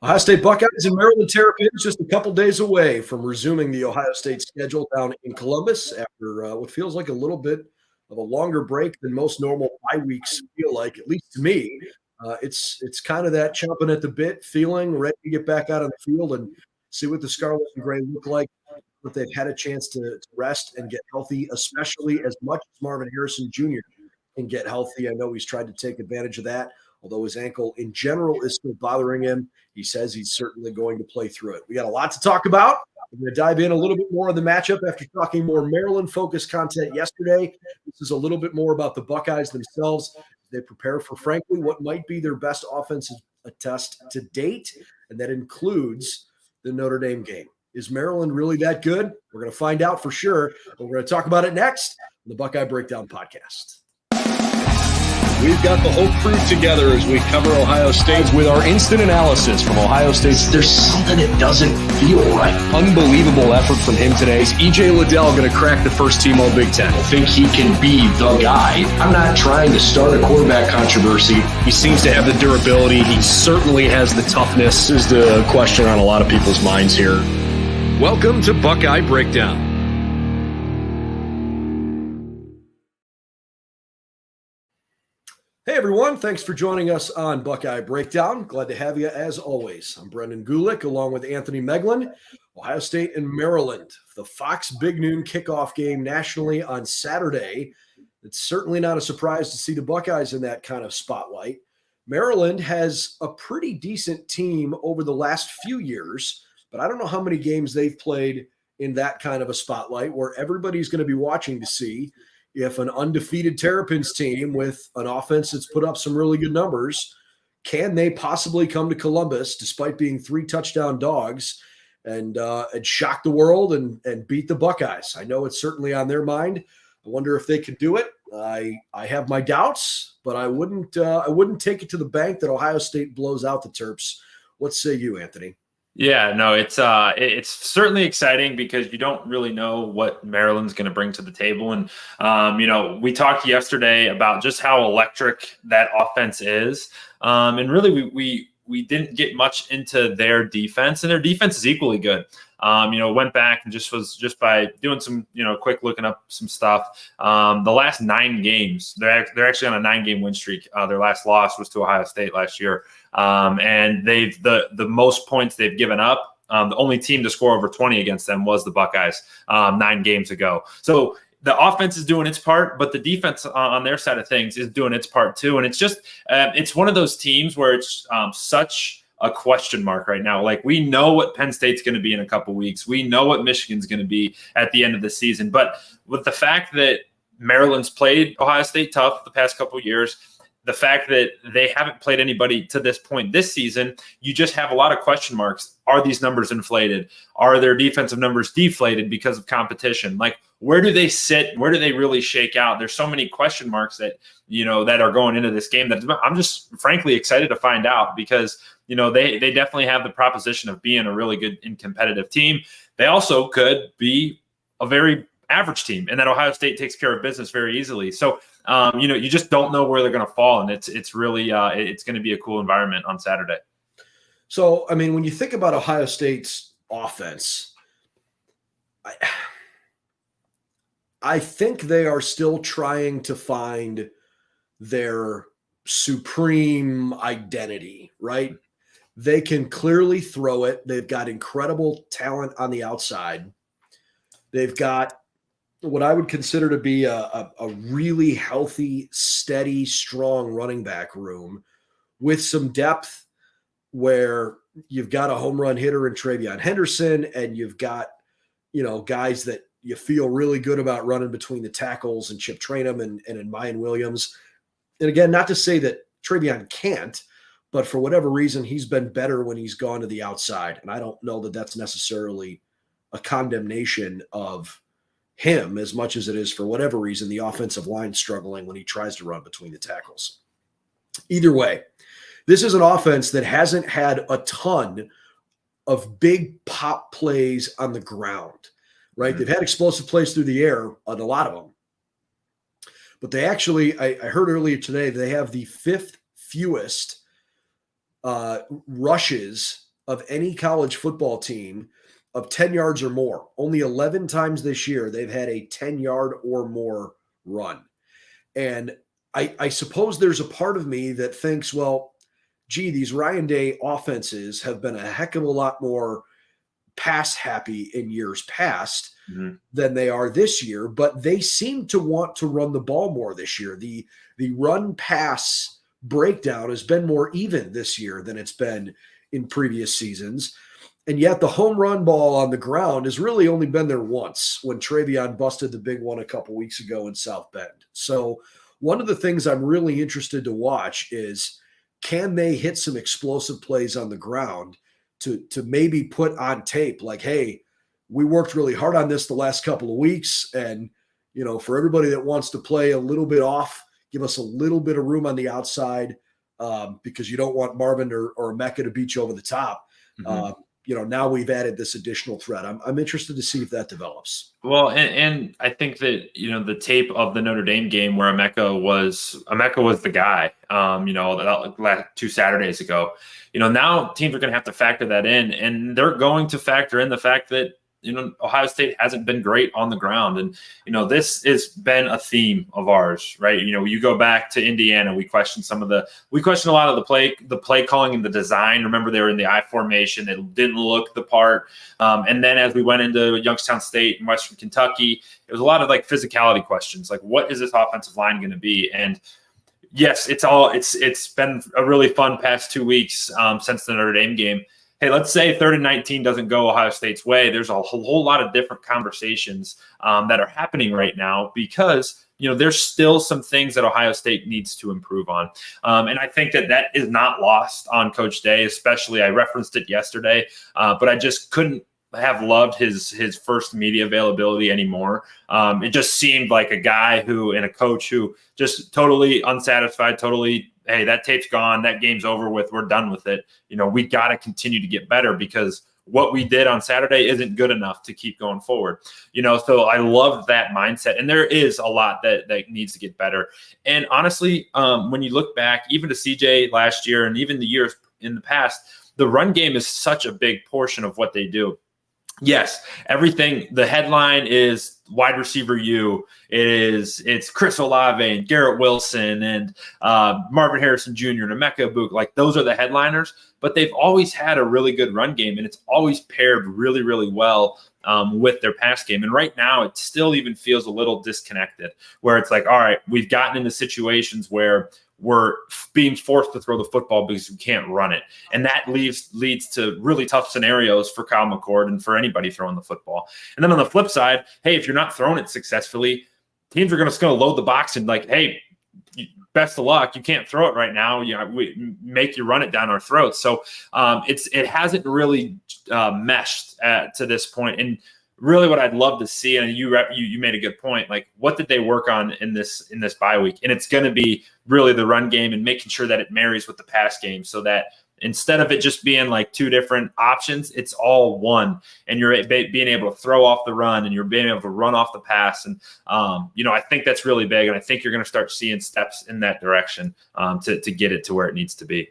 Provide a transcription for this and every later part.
Ohio State Buckeyes and Maryland Terrapins just a couple days away from resuming the Ohio State schedule down in Columbus after what feels like a little bit of a longer break than most normal bye weeks feel like, at least to me. It's kind of that chomping at the bit feeling, ready to get back out on the field and see what the Scarlet and Gray look like. But they've had a chance to rest and get healthy, especially as much as Marvin Harrison Jr. can get healthy. I know he's tried to take advantage of that. Although his ankle in general is still bothering him, he says he's certainly going to play through it. We got a lot to talk about. We're going to dive in a little bit more on the matchup after talking more Maryland-focused content yesterday. This is a little bit more about the Buckeyes themselves. They prepare for, frankly, what might be their best offensive test to date, and that includes the Notre Dame game. Is Maryland really that good? We're going to find out for sure. We're going to talk about it next on the Buckeye Breakdown podcast. We've got the whole crew together as we cover Ohio State with our instant analysis from Ohio State. There's something that doesn't feel right. Unbelievable effort from him today. Is E.J. Liddell going to crack the first team All Big Ten? I think he can be the guy. I'm not trying to start a quarterback controversy. He seems to have the durability. He certainly has the toughness. This is the question on a lot of people's minds here. Welcome to Buckeye Breakdown. Hey everyone, thanks for joining us on Buckeye Breakdown. Glad to have you as always. I'm Brendan Gulick along with Anthony Moeglin. Ohio State and Maryland, the Fox Big Noon kickoff game nationally on Saturday. It's certainly not a surprise to see the Buckeyes in that kind of spotlight. Maryland has a pretty decent team over the last few years, but I don't know how many games they've played in that kind of a spotlight where everybody's going to be watching to see if an undefeated Terrapins team with an offense that's put up some really good numbers, can they possibly come to Columbus despite being 3 touchdown dogs and shock the world and beat the Buckeyes? I know it's certainly on their mind. I wonder if they could do it. I have my doubts, but I wouldn't take it to the bank that Ohio State blows out the Terps. What say you, Anthony? Yeah, no, it's certainly exciting because you don't really know what Maryland's going to bring to the table. And, we talked yesterday about just how electric that offense is. And really we didn't get much into their defense, and their defense is equally good. Went back and just by doing some, quick looking up some stuff. The last 9 games, they're actually on a 9-game win streak. Their last loss was to Ohio State last year. And they've the most points they've given up. The only team to score over 20 against them was the Buckeyes 9 games ago. So the offense is doing its part, but the defense on their side of things is doing its part too. And it's just it's one of those teams where it's such a question mark right now. Like, we know what Penn State's going to be in a couple weeks. We know what Michigan's going to be at the end of the season. But with the fact that Maryland's played Ohio State tough the past couple of years, the fact that they haven't played anybody to this point this season, you just have a lot of question marks. Are these numbers inflated? Are their defensive numbers deflated because of competition? Like, where do they sit? Where do they really shake out? There's so many question marks that, that are going into this game that I'm just frankly excited to find out, because, they definitely have the proposition of being a really good and competitive team. They also could be a very average team, and that Ohio State takes care of business very easily. So, you just don't know where they're going to fall, and it's really it's going to be a cool environment on Saturday. So, I mean, when you think about Ohio State's offense, I think they are still trying to find their supreme identity, right? They can clearly throw it. They've got incredible talent on the outside. They've got what I would consider to be a really healthy, steady, strong running back room with some depth where you've got a home run hitter in Travion Henderson, and you've got, guys that you feel really good about running between the tackles and Chip Trainum and in Mayan Williams. And again, not to say that Travion can't, but for whatever reason, he's been better when he's gone to the outside. And I don't know that that's necessarily a condemnation of him as much as it is, for whatever reason, the offensive line struggling when he tries to run between the tackles. Either way, this is an offense that hasn't had a ton of big pop plays on the ground, right? Mm-hmm. They've had explosive plays through the air on a lot of them. But they actually, I heard earlier today, they have the 5th fewest rushes of any college football team of 10 yards or more. Only 11 times this year they've had a 10-yard or more run. And I suppose there's a part of me that thinks, well, gee, these Ryan Day offenses have been a heck of a lot more pass happy in years past than they are this year, but they seem to want to run the ball more this year. The run pass breakdown has been more even this year than it's been in previous seasons. And yet the home run ball on the ground has really only been there once, when Travion busted the big one a couple weeks ago in South Bend. So one of the things I'm really interested to watch is, can they hit some explosive plays on the ground to maybe put on tape, like, hey, we worked really hard on this the last couple of weeks. And, you know, for everybody that wants to play a little bit off, give us a little bit of room on the outside, because you don't want Marvin or Mecca to beat you over the top. You know, now we've added this additional threat. I'm interested to see if that develops. Well, and I think that, you know, the tape of the Notre Dame game where Emeka was the guy, you know, last 2 Saturdays ago, you know, now teams are going to have to factor that in, and they're going to factor in the fact that, you know, Ohio State hasn't been great on the ground. And, you know, this has been a theme of ours, right? You know, you go back to Indiana, we question a lot of the play calling and the design. Remember, they were in the I formation. It didn't look the part. And then as we went into Youngstown State and Western Kentucky, it was a lot of like physicality questions. Like, what is this offensive line going to be? And yes, it's been a really fun past 2 weeks since the Notre Dame game. Hey, let's say 3rd and 19 doesn't go Ohio State's way. There's a whole lot of different conversations that are happening right now, because, you know, there's still some things that Ohio State needs to improve on. And I think that is not lost on Coach Day, especially. I referenced it yesterday, but I just couldn't have loved his first media availability anymore. It just seemed like a guy and a coach who just totally unsatisfied, totally, hey, that tape's gone, that game's over with, we're done with it. You know, we got to continue to get better, because what we did on Saturday isn't good enough to keep going forward. You know, so I loved that mindset. And there is a lot that needs to get better. And honestly, when you look back, even to CJ last year and even the years in the past, the run game is such a big portion of what they do. Yes, everything. The headline is wide receiver U. It's Chris Olave and Garrett Wilson and Marvin Harrison Jr. and Emeka Egbuka. Like, those are the headliners. But they've always had a really good run game, and it's always paired really, really well with their pass game. And right now, it still even feels a little disconnected, where it's like, all right, we've gotten into situations where we're being forced to throw the football because we can't run it. And that leads to really tough scenarios for Kyle McCord and for anybody throwing the football. And then on the flip side, hey, if you're not throwing it successfully, teams are going to load the box and like, hey, best of luck. You can't throw it right now. You know, we make you run it down our throats. So it hasn't really meshed to this point. And really what I'd love to see, and you made a good point, like, what did they work on in this bye week? And it's going to be really the run game and making sure that it marries with the pass game, so that instead of it just being like two different options, it's all one, and you're being able to throw off the run and you're being able to run off the pass. And, you know, I think that's really big. And I think you're going to start seeing steps in that direction to get it to where it needs to be.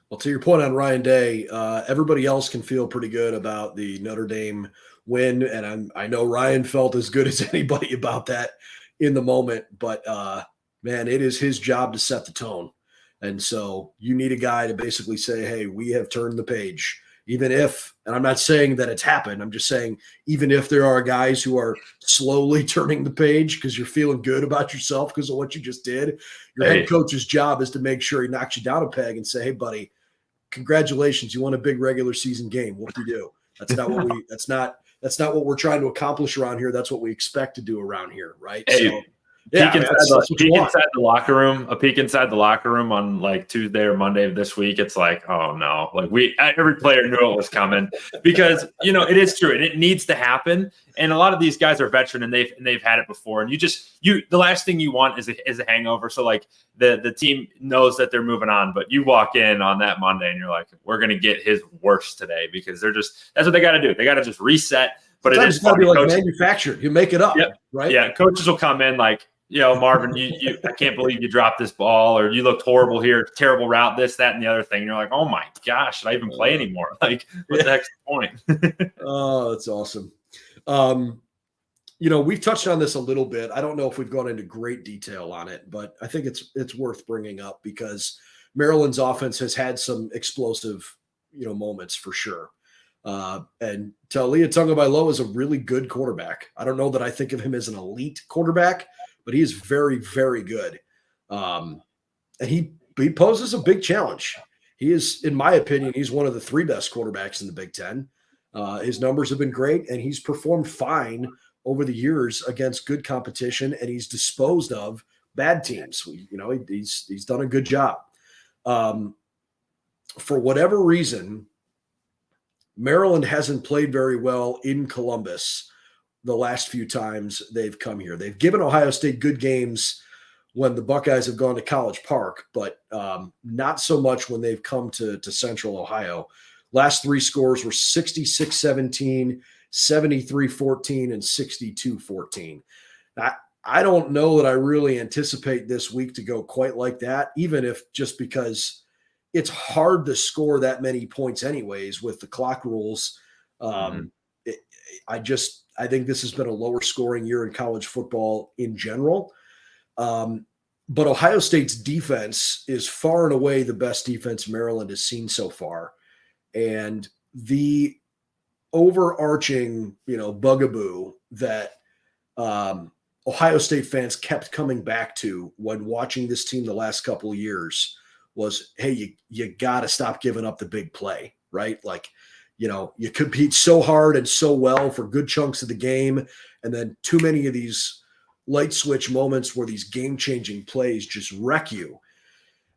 Well, to your point on Ryan Day, everybody else can feel pretty good about the Notre Dame win. And I know Ryan felt as good as anybody about that in the moment, but man, it is his job to set the tone. And so you need a guy to basically say, hey, we have turned the page, even if, and I'm not saying that it's happened, I'm just saying, even if there are guys who are slowly turning the page because you're feeling good about yourself because of what you just did, your head coach's job is to make sure he knocks you down a peg and say, hey, buddy, congratulations, you won a big regular season game. What do you do? That's not what that's not what we're trying to accomplish around here. That's what we expect to do around here, right? Hey, so, yeah, a peek inside the locker room on like Tuesday or Monday of this week. It's like, oh no, like every player knew it was coming, because, you know, it is true and it needs to happen. And a lot of these guys are veteran and they've had it before. And the last thing you want is a hangover. So like the team knows that they're moving on, but you walk in on that Monday and you're like, we're going to get his worst today, because that's what they got to do. They got to just reset. But sometimes it's got to be like manufactured. You make it up, right? Yeah, coaches will come in like, Marvin, I can't believe you dropped this ball, or you looked horrible here, terrible route, this, that, and the other thing. And you're like, oh my gosh, should I even play anymore? Like, what the heck's the point? Oh, that's awesome. We've touched on this a little bit. I don't know if we've gone into great detail on it, but I think it's worth bringing up because Maryland's offense has had some explosive, moments for sure. And Taulia Tagovailoa is a really good quarterback. I don't know that I think of him as an elite quarterback, but he is very, very good. And he poses a big challenge. He is, in my opinion, he's one of the 3 best quarterbacks in the Big Ten. His numbers have been great, and he's performed fine over the years against good competition, and he's disposed of bad teams. He's done a good job. For whatever reason, Maryland hasn't played very well in Columbus the last few times they've come here. They've given Ohio State good games when the Buckeyes have gone to College Park, but not so much when they've come to Central Ohio. Last 3 scores were 66-17, 73-14, and 62-14. I don't know that I really anticipate this week to go quite like that, even if just because it's hard to score that many points anyways with the clock rules. I think this has been a lower scoring year in college football in general. But Ohio State's defense is far and away the best defense Maryland has seen so far. And the overarching, bugaboo that Ohio State fans kept coming back to when watching this team the last couple of years was, hey, you got to stop giving up the big play, right? Like, you compete so hard and so well for good chunks of the game, and then too many of these light switch moments where these game-changing plays just wreck you.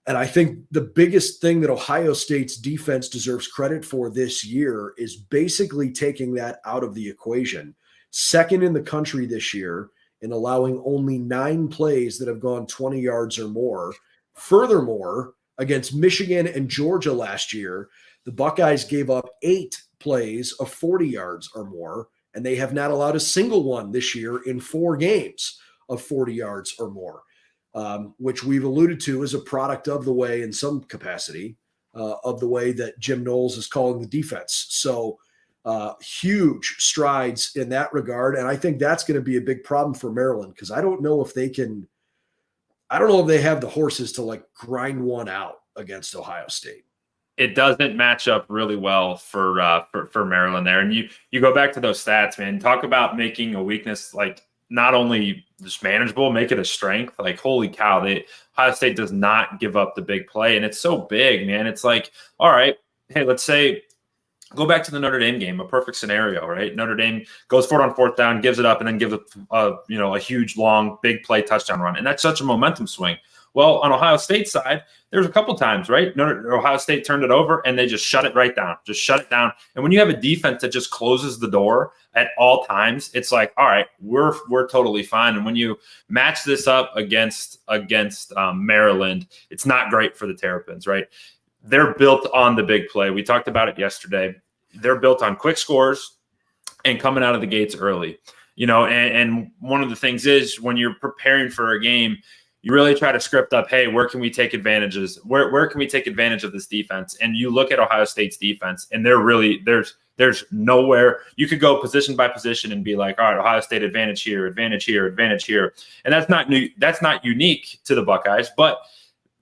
And I think the biggest thing that Ohio State's defense deserves credit for this year is basically taking that out of the equation. Second in the country this year in allowing only 9 plays that have gone 20 yards or more. Furthermore, against Michigan and Georgia last year, the Buckeyes gave up 8 plays of 40 yards or more, and they have not allowed a single one this year in 4 games of 40 yards or more. Which we've alluded to as a product of the way, in some capacity, of the way that Jim Knowles is calling the defense. So huge strides in that regard. And I think that's going to be a big problem for Maryland, because I don't know if they have the horses to like grind one out against Ohio State. It doesn't match up really well for Maryland there. And you go back to those stats, man, talk about making a weakness like not only just manageable, make it a strength. Like, holy cow, Ohio State does not give up the big play. And it's so big, man. It's like, all right, hey, let's say go back to the Notre Dame game, a perfect scenario, right? Notre Dame goes for it on 4th down, gives it up, and then gives it a huge, long, big play touchdown run. And that's such a momentum swing. Well, on Ohio State's side, there's a couple times, right? Ohio State turned it over and they just shut it right down, just shut it down. And when you have a defense that just closes the door at all times, it's like, all right, we're totally fine. And when you match this up against Maryland, it's not great for the Terrapins, right? They're built on the big play. We talked about it yesterday. They're built on quick scores and coming out of the gates early, and one of the things is when you're preparing for a game, you really try to script up, hey, where can we take advantages? Where can we take advantage of this defense? And you look at Ohio State's defense, and they're really there's nowhere you could go position by position and be like, all right, Ohio State advantage here, advantage here, advantage here. And that's not unique to the Buckeyes. But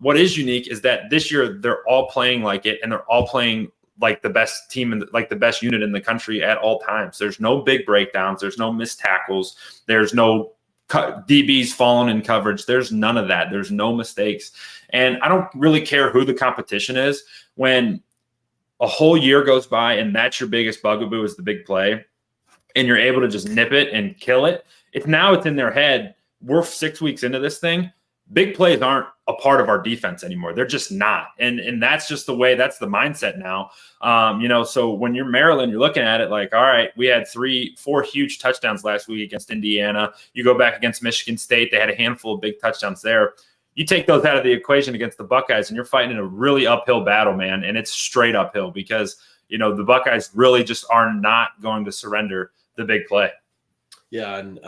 what is unique is that this year they're all playing like it, and they're all playing like the best team and like the best unit in the country at all times. There's no big breakdowns. There's no missed tackles. There's no DBs falling in coverage. There's none of that. There's no mistakes. And I don't really care who the competition is. When a whole year goes by and that's your biggest bugaboo is the big play, and you're able to just nip it and kill it, it's in their head. We're 6 weeks into this thing. Big plays aren't a part of our defense anymore. They're just not. And that's just the way, that's the mindset now. So when you're Maryland, you're looking at it like, all right, we had 3-4 huge touchdowns last week against Indiana. You go back against Michigan State, they had a handful of big touchdowns there. You take those out of the equation against the Buckeyes, and you're fighting in a really uphill battle, man. And it's straight uphill because, the Buckeyes really just are not going to surrender the big play. Yeah. And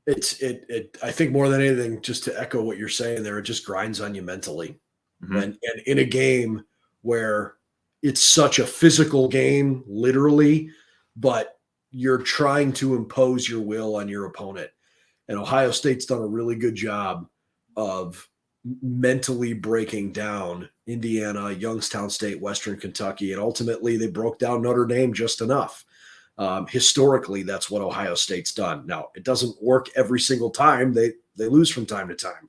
I think more than anything, just to echo what you're saying there, it just grinds on you mentally. Mm-hmm. And in a game where it's such a physical game, literally, but you're trying to impose your will on your opponent. And Ohio State's done a really good job of mentally breaking down Indiana, Youngstown State, Western Kentucky, and ultimately they broke down Notre Dame just enough. Historically, that's what Ohio State's done. Now, it doesn't work every single time. They lose from time to time.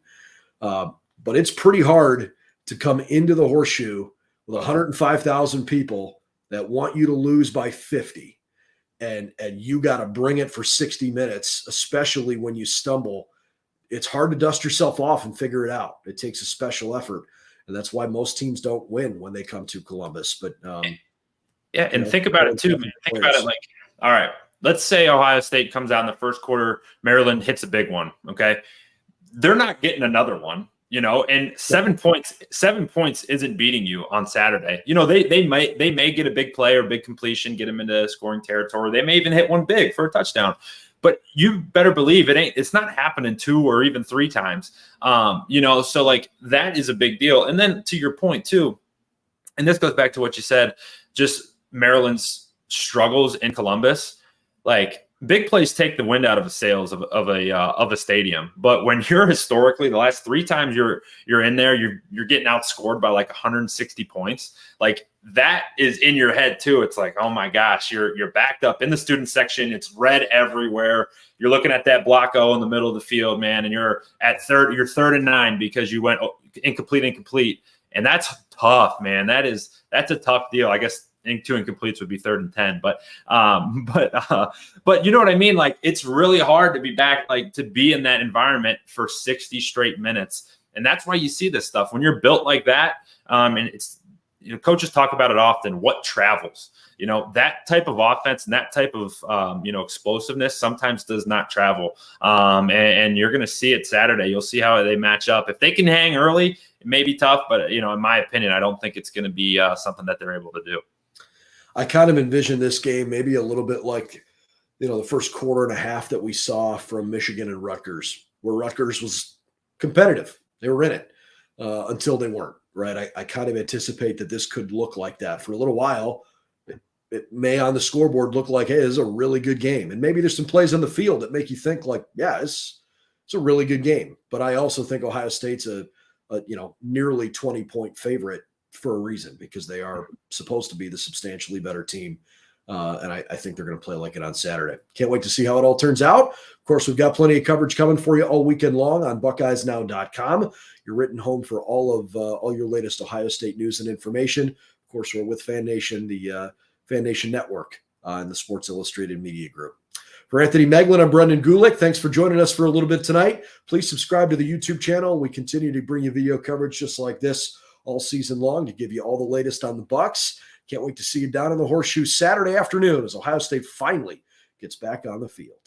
But it's pretty hard to come into the Horseshoe with 105,000 people that want you to lose by 50. And you got to bring it for 60 minutes, especially when you stumble. It's hard to dust yourself off and figure it out. It takes a special effort. And that's why most teams don't win when they come to Columbus. But think about it too, man. Think about it like, all right, let's say Ohio State comes out in the first quarter, Maryland hits a big one. Okay. They're not getting another one, and 7 points isn't beating you on Saturday. They may get a big play or big completion, get them into scoring territory. They may even hit one big for a touchdown. But you better believe it's not happening 2 or even 3 times. So like that is a big deal. And then to your point too, and this goes back to what you said, just Maryland's struggles in Columbus, like big plays take the wind out of the sails of a stadium. But when you're historically the last 3 times you're in there, you're getting outscored by like 160 points. Like that is in your head too. It's like, oh my gosh, you're backed up in the student section. It's red everywhere. You're looking at that block O in the middle of the field, man, and you're at third. You're 3rd and 9 because you went incomplete, and that's tough, man. That's a tough deal. I guess 2 incompletes would be 3rd and 10, but you know what I mean? Like it's really hard to be back, like to be in that environment for 60 straight minutes. And that's why you see this stuff when you're built like that. And it's, coaches talk about it often, what travels, that type of offense and that type of, explosiveness sometimes does not travel. And you're going to see it Saturday. You'll see how they match up. If they can hang early, it may be tough, but in my opinion, I don't think it's going to be something that they're able to do. I kind of envision this game maybe a little bit like, the first quarter and a half that we saw from Michigan and Rutgers, where Rutgers was competitive. They were in it until they weren't, right? I kind of anticipate that this could look like that for a little while. It may on the scoreboard look like, hey, this is a really good game. And maybe there's some plays on the field that make you think like, yeah, it's a really good game. But I also think Ohio State's a nearly 20-point favorite for a reason, because they are supposed to be the substantially better team. And I think they're going to play like it on Saturday. Can't wait to see how it all turns out. Of course, we've got plenty of coverage coming for you all weekend long on BuckeyesNow.com. Your written home for all your latest Ohio State news and information. Of course, we're with Fan Nation, the Fan Nation Network, and the Sports Illustrated Media Group. For Anthony Moeglin, I'm Brendan Gulick. Thanks for joining us for a little bit tonight. Please subscribe to the YouTube channel. We continue to bring you video coverage just like this all season long to give you all the latest on the Bucks. Can't wait to see you down in the Horseshoe Saturday afternoon as Ohio State finally gets back on the field.